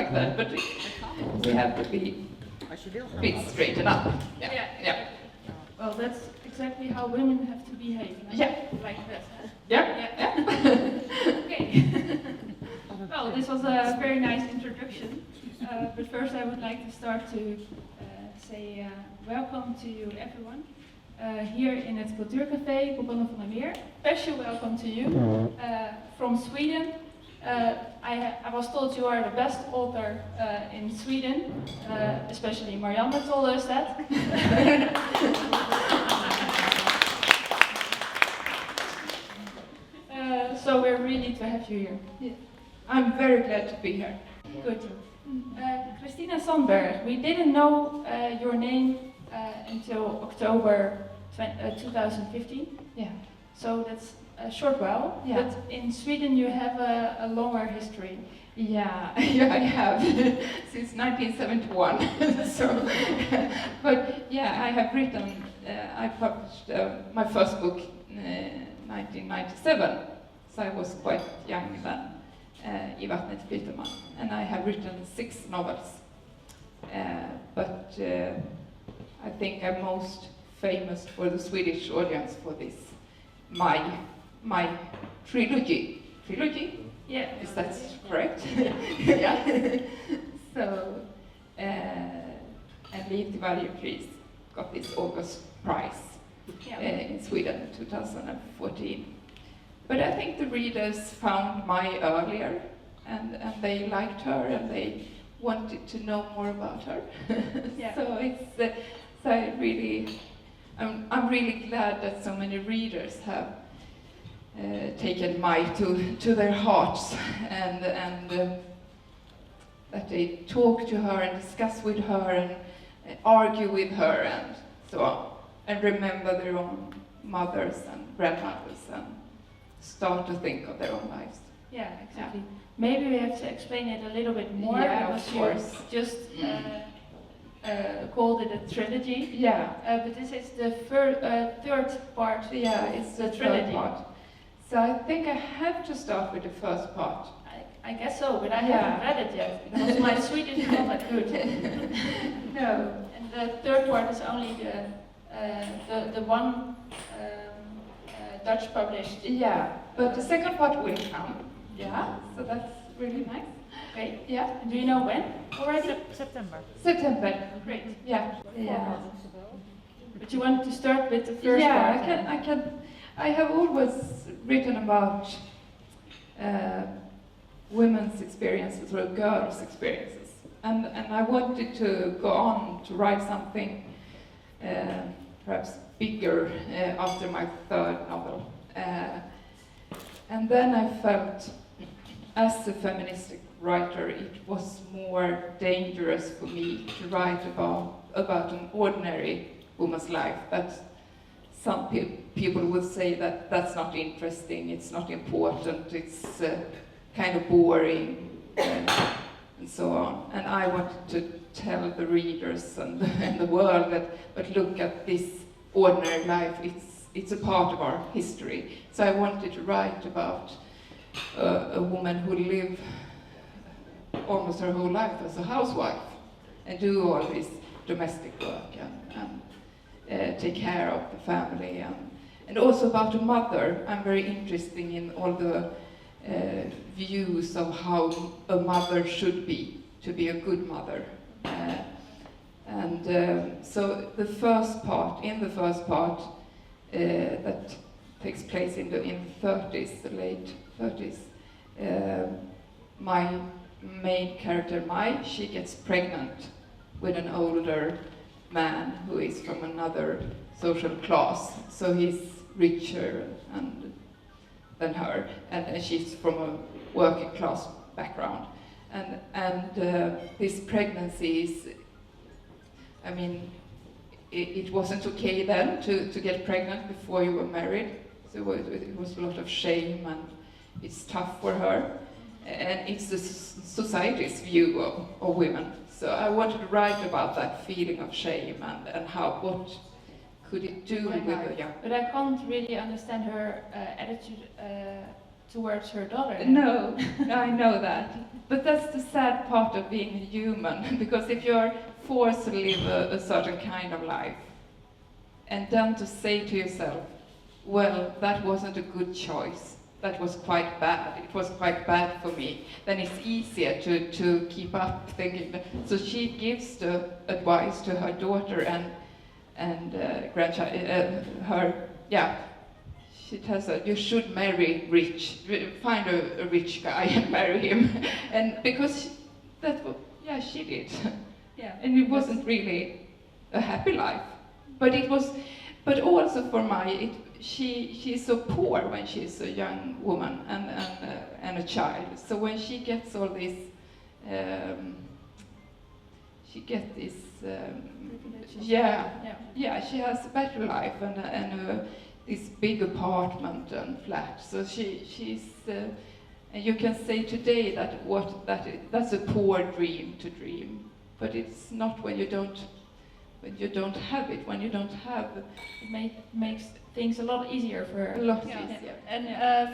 like that, but we have to be a bit straightened up. Yeah. Well, that's exactly how women have to behave. Yeah. Like that. Yeah. Okay. Well, this was a very nice introduction. But first I would like to start to say welcome to you everyone. Here in Het Cultuurcafé, onder meer. Special welcome to you from Sweden. I was told you are the best author in Sweden, especially Marianne told us that. So we're really to have you here. Yeah. I'm very glad to be here. Good. Kristina Sandberg, we didn't know your name until October 2015. Yeah. So that's a short while. Yeah. But in Sweden you have a longer history. Yeah, I have since 1971. So, but yeah, I have written. I published my first book in 1997. So I was quite young then. I vattnet flyter man, and I have written 6 novels. But I think I'm most famous for the Swedish audience for this my trilogy. Yeah. Is that correct? Yeah. So, and Liv till varje pris got this August prize in Sweden 2014. But I think the readers found my earlier, and they liked her, and they wanted to know more about her. Yeah. So it's so I'm really glad that so many readers have taken my to their hearts, and that they talk to her and discuss with her and argue with her and so on, and remember their own mothers and grandmothers and start to think of their own lives. Yeah, exactly. Yeah. Maybe we have to explain it a little bit more, because of course. You just called it a trilogy. Yeah. But this is the third part. Yeah, it's the trilogy. Third part. So I think I have to start with the first part. I guess so, but I haven't read it yet, because my Swedish is not that good. No. And the third part is only the one Dutch published. Yeah, but the second part will come. Yeah, so that's really nice. Okay. Yeah. And do you know when already? September. September. Great. Yeah. Yeah. But you want to start with the first part? Yeah, I have always written about women's experiences or girls' experiences, and I wanted to go on to write something perhaps bigger after my third novel. And then I felt, as a feministic writer, it was more dangerous for me to write about an ordinary woman's life. That some people would say that that's not interesting, it's not important, it's kind of boring, and so on. And I wanted to tell the readers and the world but look at this ordinary life, it's a part of our history. So I wanted to write about a woman who lived almost her whole life as a housewife and do all this domestic work and take care of the family, and also about a mother. I'm very interested in all the views of how a mother should be, to be a good mother. So the first part, that takes place in the 30s, the late 30s, my main character, Mai, she gets pregnant with an older man who is from another social class, so he's richer than her, and she's from a working class background, and this pregnancy is, I mean, it wasn't okay then to get pregnant before you were married, so it was a lot of shame, and it's tough for her, and it's the society's view of women. So I wanted to write about that feeling of shame and what could it do with the young. But I can't really understand her attitude towards her daughter. No, I know that. But that's the sad part of being a human, because if you're forced to live a certain kind of life, and then to say to yourself, well, that wasn't a good choice, that was quite bad, it was quite bad for me, then it's easier to keep up thinking. So she gives the advice to her daughter and grandchild, she tells her, you should marry rich, find a rich guy and marry him. And because she did. Yeah. And it wasn't really a happy life. But it was, but also for she's so poor when she's a young woman and a child. So when she gets all this, she gets this, she has a better life and this big apartment and flat. So she's, and you can say today that's a poor dream to dream, but it's not when you don't have it. When you don't have, it makes things a lot easier for her. A lot easier. And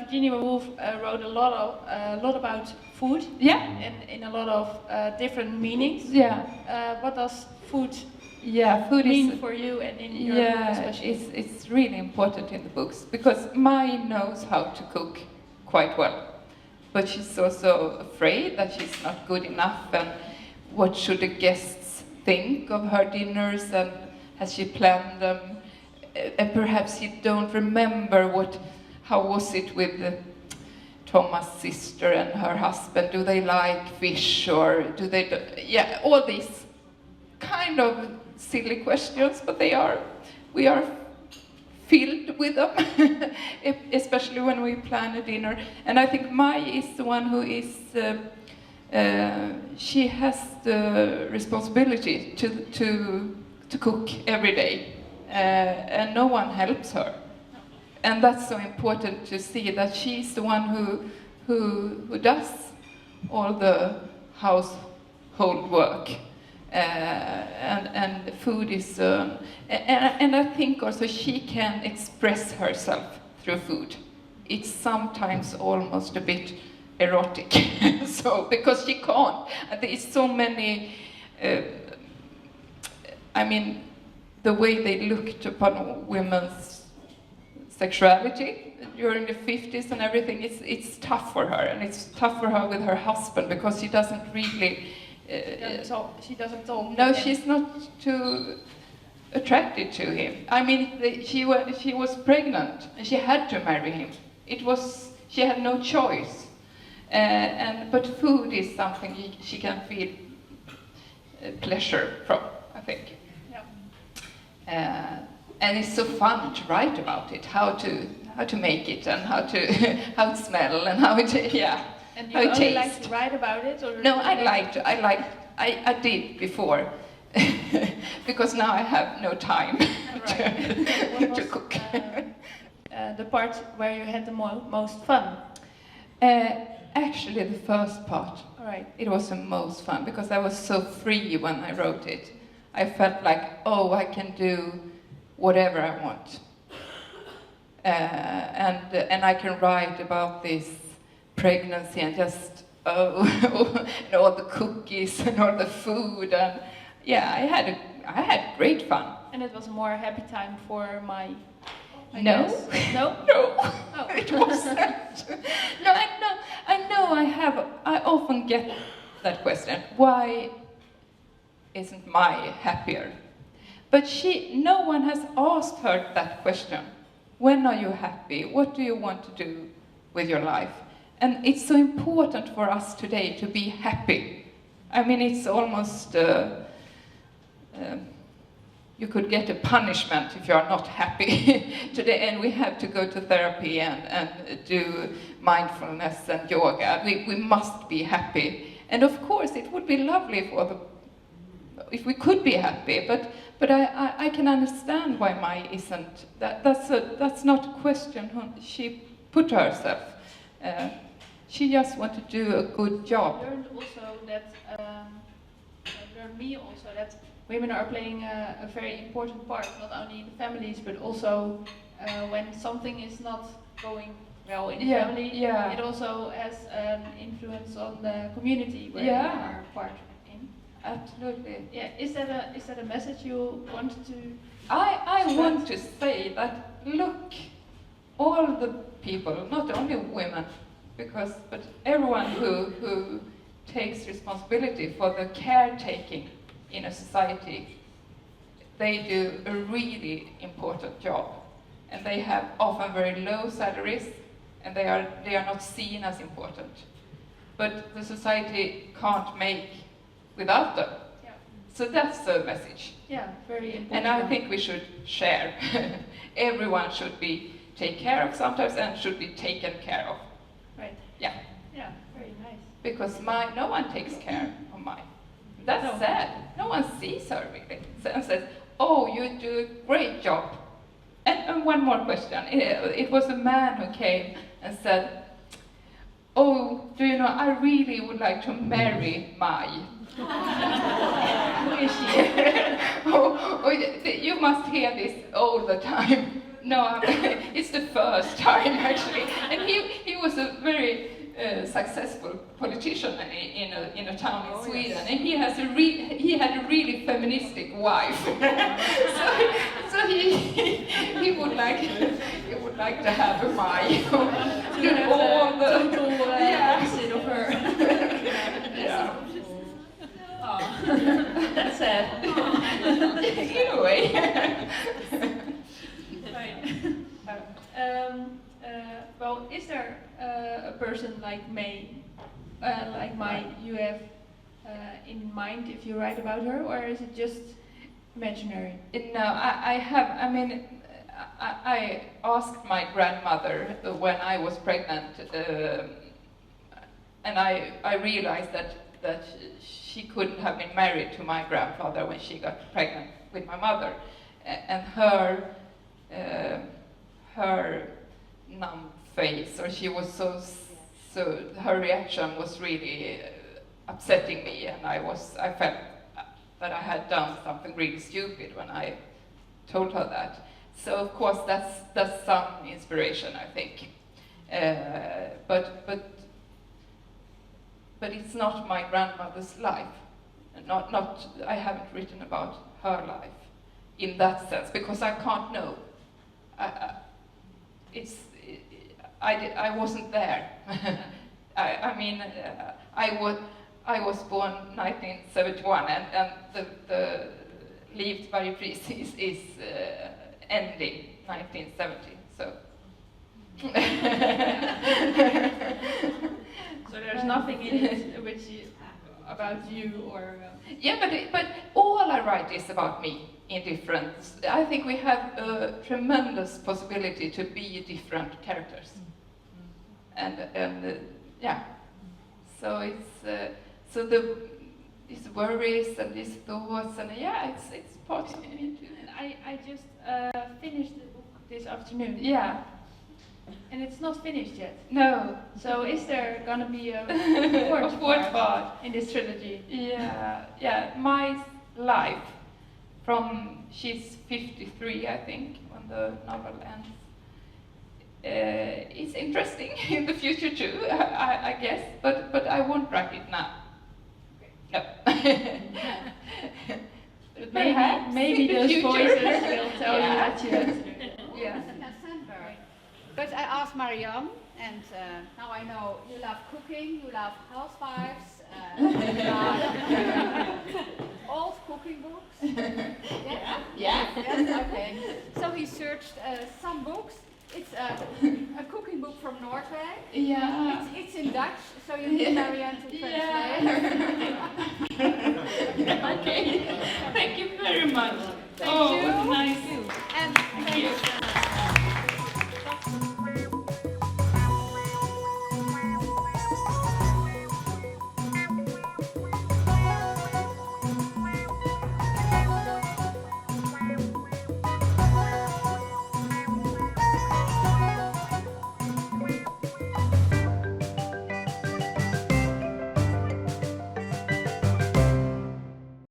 Virginia Woolf wrote a lot about food. Yeah. In a lot of different meanings. Yeah. What does food? Food mean for you and in your book especially? It's really important in the books, because Mai knows how to cook quite well, but she's also afraid that she's not good enough, and what should the guests think of her dinners, and has she planned them, and perhaps you don't remember how was it with Thomas' sister and her husband, do they like fish, or do they, all these kind of silly questions, but we are filled with them, especially when we plan a dinner. And I think Mai is the one who is, she has the responsibility to cook every day, and no one helps her. And that's so important to see that she's the one who does all the household work. And the food is, and I think also she can express herself through food. It's sometimes almost a bit erotic, so because she can't. There's so many. The way they looked upon women's sexuality during the 50s and everything. It's tough for her, and it's tough for her with her husband, because she doesn't really. She doesn't talk. No, she's not too attracted to him. She was pregnant and she had to marry him. She had no choice. But food is something she can feel pleasure from, I think. Yeah. And it's so fun to write about it, how to make it, and how it smell and how it And you only like to write about it? Or no, I did before, because now I have no time to cook. The part where you had the most fun? Actually, the first part. All right. It was the most fun, because I was so free when I wrote it. I felt like, I can do whatever I want. And I can write about this pregnancy and just and all the cookies and all the food, and I had great fun. And it was a more happy time for my. No, no, oh. It wasn't. No, I know. I often get that question. Why isn't Mai happier? But no one has asked her that question. When are you happy? What do you want to do with your life? And it's so important for us today to be happy. It's almost, you could get a punishment if you are not happy today, and we have to go to therapy and do mindfulness and yoga. We must be happy. And of course, it would be lovely if we could be happy, but I can understand why Mai isn't. That's not a question she put herself. She just wants to do a good job. I learned also that women are playing a very important part, not only in the families, but also when something is not going well in Yeah, family. yeah. It also has an influence on the community where Yeah. you are part in. Absolutely. Yeah, is that a message you want to? I want to say that, look, all the people, not only women, but everyone who takes responsibility for the caretaking in a society, they do a really important job. And they have often very low salaries, and they are not seen as important. But the society can't make without them. Yeah. So that's the message. Yeah, very important. And I think we should share. Everyone should be taken care of sometimes and should be taken care of. Right. Yeah. Yeah, very nice. Because no one takes care of mine. That's No. sad. No one sees her really and says, oh, you do a great job. And one more question. It was a man who came and said, oh, do you know, I really would like to marry Mai. Who is she? You must hear this all the time. No, it's the first time actually. And he was a very successful politician in a town in Sweden, and he had a really feministic wife. so he would like to have a Mai. All the total opposite of her. Yeah. Oh, that's sad. In a way. Right. Well, is there a person like Mai, you have in mind if you write about her, or is it just imaginary? No, I have. I mean, I asked my grandmother when I was pregnant, and I realized that she couldn't have been married to my grandfather when she got pregnant with my mother, and her numb face, or she was so her reaction was really upsetting me, and I felt that I had done something really stupid when I told her that. So of course that's some inspiration, I think, but it's not my grandmother's life. Not I haven't written about her life in that sense because I can't know. I wasn't there. I mean, I was born 1971, and the Livet varje pris is ending 1970. So. So there's nothing in it which about you or. Yeah, but all I write is about me. In different, I think we have a tremendous possibility to be different characters, and yeah. So these worries and these thoughts, and yeah, it's part of me too. And I just finished the book this afternoon. Yeah. And it's not finished yet. No. So is there gonna be a fourth part in this trilogy? Yeah. My life. She's 53, I think, when the novel ends. It's interesting in the future too, I guess, but I won't write it now. Okay. No. maybe those voices will tell you that you have to do it. Yeah. Kristina Sandberg. But I asked Marianne, and now I know you love cooking, you love housewives, you love old cooking books. Yeah? Yeah. Yes, okay. So he searched some books. It's a cooking book from Noordwijk. Yeah. It's in Dutch, so you need Marianne to translate. Okay. Thank you very much. Thank you. It was nice. And Thank you.